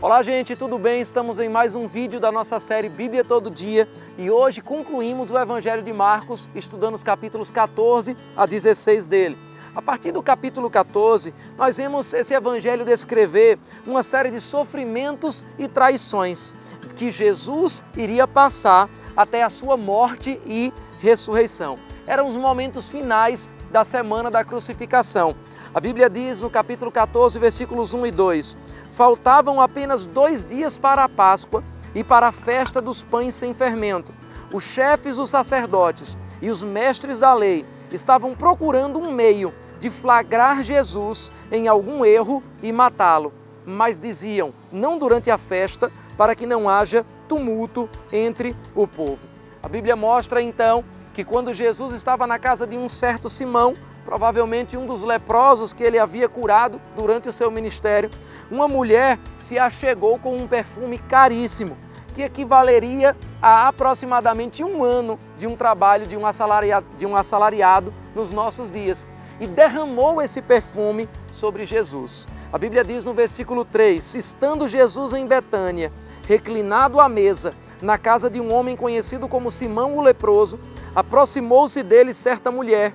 Olá gente, tudo bem? Estamos em mais um vídeo da nossa série Bíblia Todo Dia e hoje concluímos o Evangelho de Marcos estudando os capítulos 14 a 16 dele. A partir do capítulo 14, nós vemos esse Evangelho descrever uma série de sofrimentos e traições que Jesus iria passar até a sua morte e ressurreição. Eram os momentos finais da semana da crucificação. A Bíblia diz no capítulo 14, versículos 1 e 2, faltavam apenas 2 dias para a Páscoa e para a festa dos pães sem fermento. Os chefes dos sacerdotes e os mestres da lei estavam procurando um meio de flagrar Jesus em algum erro e matá-lo, mas diziam, não durante a festa, para que não haja tumulto entre o povo. A Bíblia mostra então que quando Jesus estava na casa de um certo Simão, provavelmente um dos leprosos que ele havia curado durante o seu ministério, uma mulher se achegou com um perfume caríssimo, que equivaleria a aproximadamente 1 ano de um trabalho de um assalariado nos nossos dias, e derramou esse perfume sobre Jesus. A Bíblia diz no versículo 3, estando Jesus em Betânia, reclinado à mesa, na casa de um homem conhecido como Simão o leproso, aproximou-se dele certa mulher,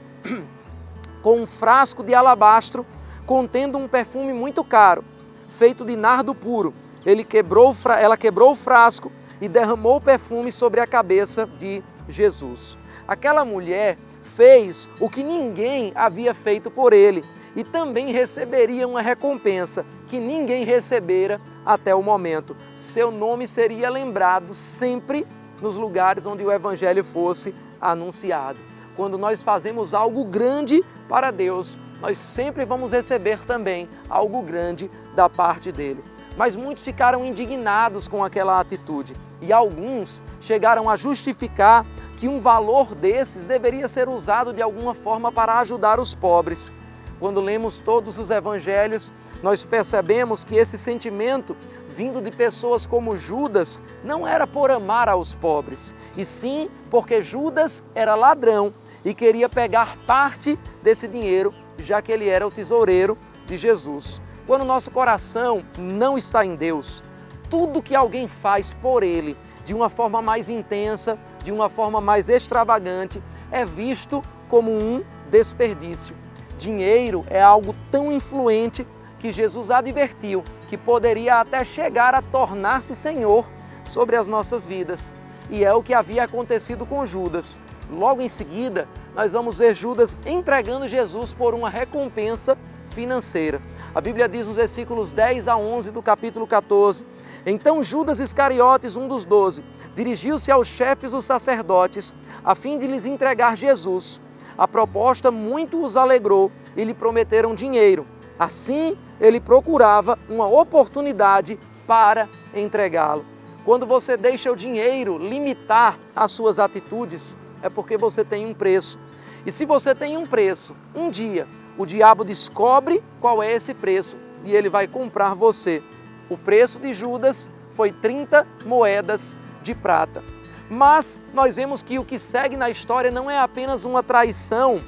com um frasco de alabastro contendo um perfume muito caro, feito de nardo puro. Ela quebrou o frasco e derramou o perfume sobre a cabeça de Jesus. Aquela mulher fez o que ninguém havia feito por ele e também receberia uma recompensa que ninguém recebera até o momento. Seu nome seria lembrado sempre nos lugares onde o Evangelho fosse anunciado. Quando nós fazemos algo grande para Deus, nós sempre vamos receber também algo grande da parte dele. Mas muitos ficaram indignados com aquela atitude e alguns chegaram a justificar que um valor desses deveria ser usado de alguma forma para ajudar os pobres. Quando lemos todos os evangelhos, nós percebemos que esse sentimento vindo de pessoas como Judas não era por amar aos pobres, e sim porque Judas era ladrão e queria pegar parte desse dinheiro, já que ele era o tesoureiro de Jesus. Quando nosso coração não está em Deus, tudo que alguém faz por Ele, de uma forma mais intensa, de uma forma mais extravagante, é visto como um desperdício. Dinheiro é algo tão influente que Jesus advertiu que poderia até chegar a tornar-se Senhor sobre as nossas vidas. E é o que havia acontecido com Judas. Logo em seguida, nós vamos ver Judas entregando Jesus por uma recompensa financeira. A Bíblia diz nos versículos 10 a 11 do capítulo 14, então Judas Iscariotes, um dos 12, dirigiu-se aos chefes dos sacerdotes a fim de lhes entregar Jesus. A proposta muito os alegrou e lhe prometeram dinheiro. Assim, ele procurava uma oportunidade para entregá-lo. Quando você deixa o dinheiro limitar as suas atitudes, é porque você tem um preço. E se você tem um preço, um dia o diabo descobre qual é esse preço e ele vai comprar você. O preço de Judas foi 30 moedas de prata. Mas nós vemos que o que segue na história não é apenas uma traição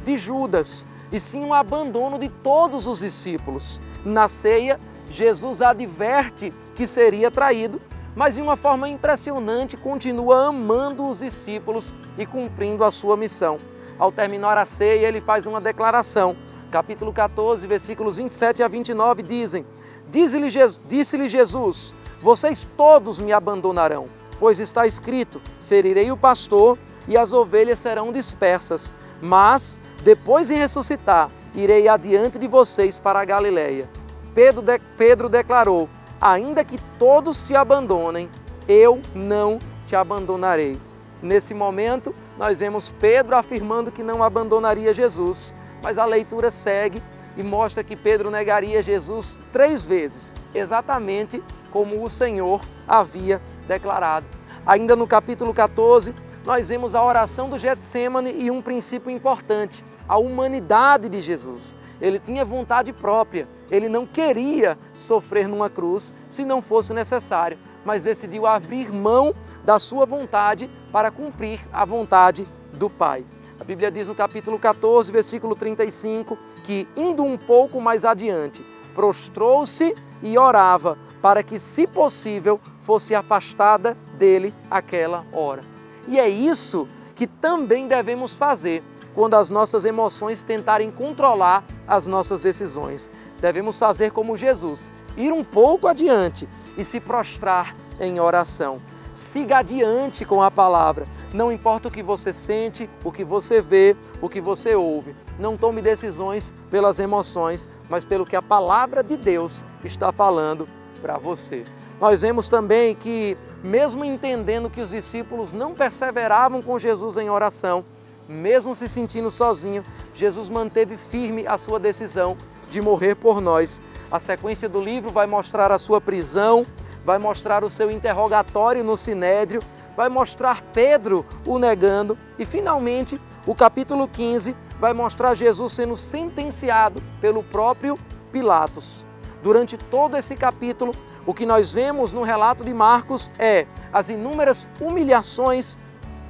de Judas, e sim um abandono de todos os discípulos. Na ceia, Jesus adverte que seria traído, mas de uma forma impressionante continua amando os discípulos e cumprindo a sua missão. Ao terminar a ceia, ele faz uma declaração. Capítulo 14, versículos 27 a 29 dizem, disse-lhe Jesus, vocês todos me abandonarão, pois está escrito, ferirei o pastor e as ovelhas serão dispersas, mas depois de ressuscitar, irei adiante de vocês para a Galileia. Pedro declarou, ainda que todos te abandonem, eu não te abandonarei. Nesse momento, nós vemos Pedro afirmando que não abandonaria Jesus, mas a leitura segue e mostra que Pedro negaria Jesus 3 vezes, exatamente como o Senhor havia declarado. Ainda no capítulo 14, nós vemos a oração do Getsêmani e um princípio importante, a humanidade de Jesus. Ele tinha vontade própria, ele não queria sofrer numa cruz se não fosse necessário, mas decidiu abrir mão da sua vontade para cumprir a vontade do Pai. A Bíblia diz no capítulo 14, versículo 35, que indo um pouco mais adiante, prostrou-se e orava, para que, se possível, fosse afastada dele aquela hora. E é isso que também devemos fazer quando as nossas emoções tentarem controlar as nossas decisões. Devemos fazer como Jesus, ir um pouco adiante e se prostrar em oração. Siga adiante com a palavra. Não importa o que você sente, o que você vê, o que você ouve. Não tome decisões pelas emoções, mas pelo que a palavra de Deus está falando para você. Nós vemos também que, mesmo entendendo que os discípulos não perseveravam com Jesus em oração, mesmo se sentindo sozinho, Jesus manteve firme a sua decisão de morrer por nós. A sequência do livro vai mostrar a sua prisão, vai mostrar o seu interrogatório no Sinédrio, vai mostrar Pedro o negando e, finalmente, o capítulo 15 vai mostrar Jesus sendo sentenciado pelo próprio Pilatos. Durante todo esse capítulo, o que nós vemos no relato de Marcos é as inúmeras humilhações,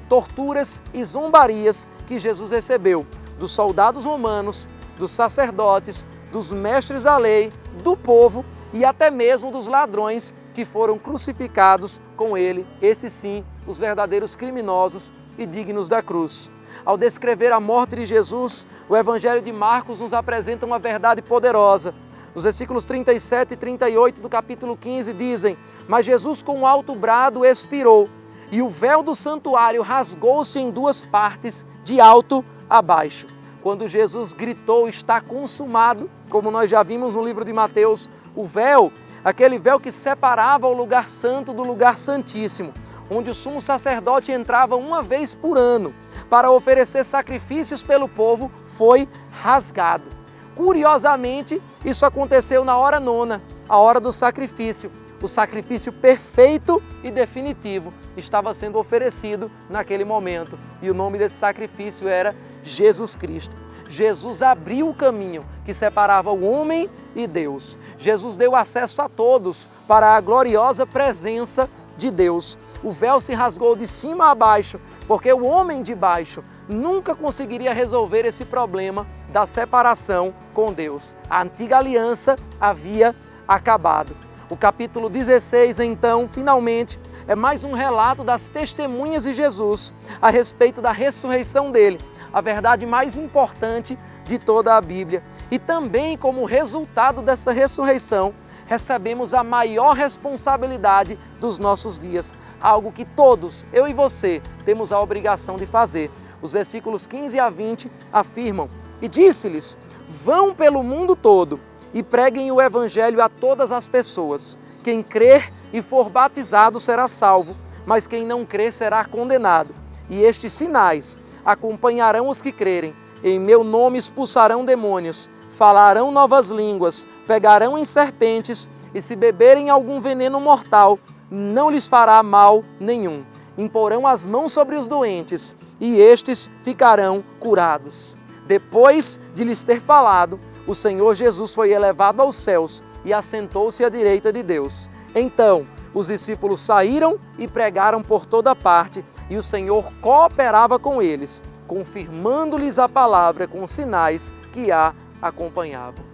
torturas e zombarias que Jesus recebeu dos soldados romanos, dos sacerdotes, dos mestres da lei, do povo e até mesmo dos ladrões que foram crucificados com ele, esses sim, os verdadeiros criminosos e dignos da cruz. Ao descrever a morte de Jesus, o Evangelho de Marcos nos apresenta uma verdade poderosa. Os versículos 37 e 38 do capítulo 15 dizem: Mas Jesus com um alto brado expirou, e o véu do santuário rasgou-se em duas partes, de alto a baixo. Quando Jesus gritou, está consumado, como nós já vimos no livro de Mateus, o véu, aquele véu que separava o lugar santo do lugar santíssimo, onde o sumo sacerdote entrava uma vez por ano para oferecer sacrifícios pelo povo, foi rasgado. Curiosamente, isso aconteceu na hora nona, a hora do sacrifício. O sacrifício perfeito e definitivo estava sendo oferecido naquele momento. E o nome desse sacrifício era Jesus Cristo. Jesus abriu o caminho que separava o homem e Deus. Jesus deu acesso a todos para a gloriosa presença de Deus. O véu se rasgou de cima a baixo, porque o homem de baixo nunca conseguiria resolver esse problema da separação com Deus. A antiga aliança havia acabado. O capítulo 16, então, finalmente, é mais um relato das testemunhas de Jesus a respeito da ressurreição dele, a verdade mais importante de toda a Bíblia. E também, como resultado dessa ressurreição, recebemos a maior responsabilidade dos nossos dias, algo que todos, eu e você, temos a obrigação de fazer. Os versículos 15 a 20 afirmam: E disse-lhes: Vão pelo mundo todo e preguem o Evangelho a todas as pessoas. Quem crer e for batizado será salvo, mas quem não crer será condenado. E estes sinais acompanharão os que crerem. Em meu nome expulsarão demônios, falarão novas línguas, pegarão em serpentes, e se beberem algum veneno mortal, não lhes fará mal nenhum. Imporão as mãos sobre os doentes, e estes ficarão curados. Depois de lhes ter falado, o Senhor Jesus foi elevado aos céus e assentou-se à direita de Deus. Então, os discípulos saíram e pregaram por toda parte, e o Senhor cooperava com eles, confirmando-lhes a palavra com sinais que a acompanhavam.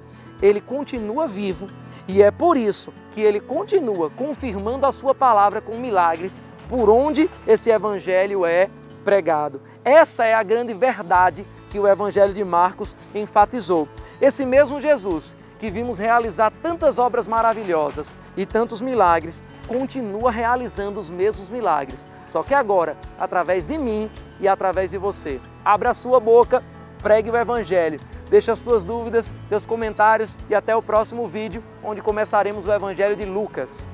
Ele continua vivo e é por isso que ele continua confirmando a sua palavra com milagres por onde esse evangelho é pregado. Essa é a grande verdade que o Evangelho de Marcos enfatizou. Esse mesmo Jesus que vimos realizar tantas obras maravilhosas e tantos milagres, continua realizando os mesmos milagres, só que agora, através de mim e através de você. Abra a sua boca, pregue o Evangelho, deixe as suas dúvidas, seus comentários e até o próximo vídeo, onde começaremos o Evangelho de Lucas.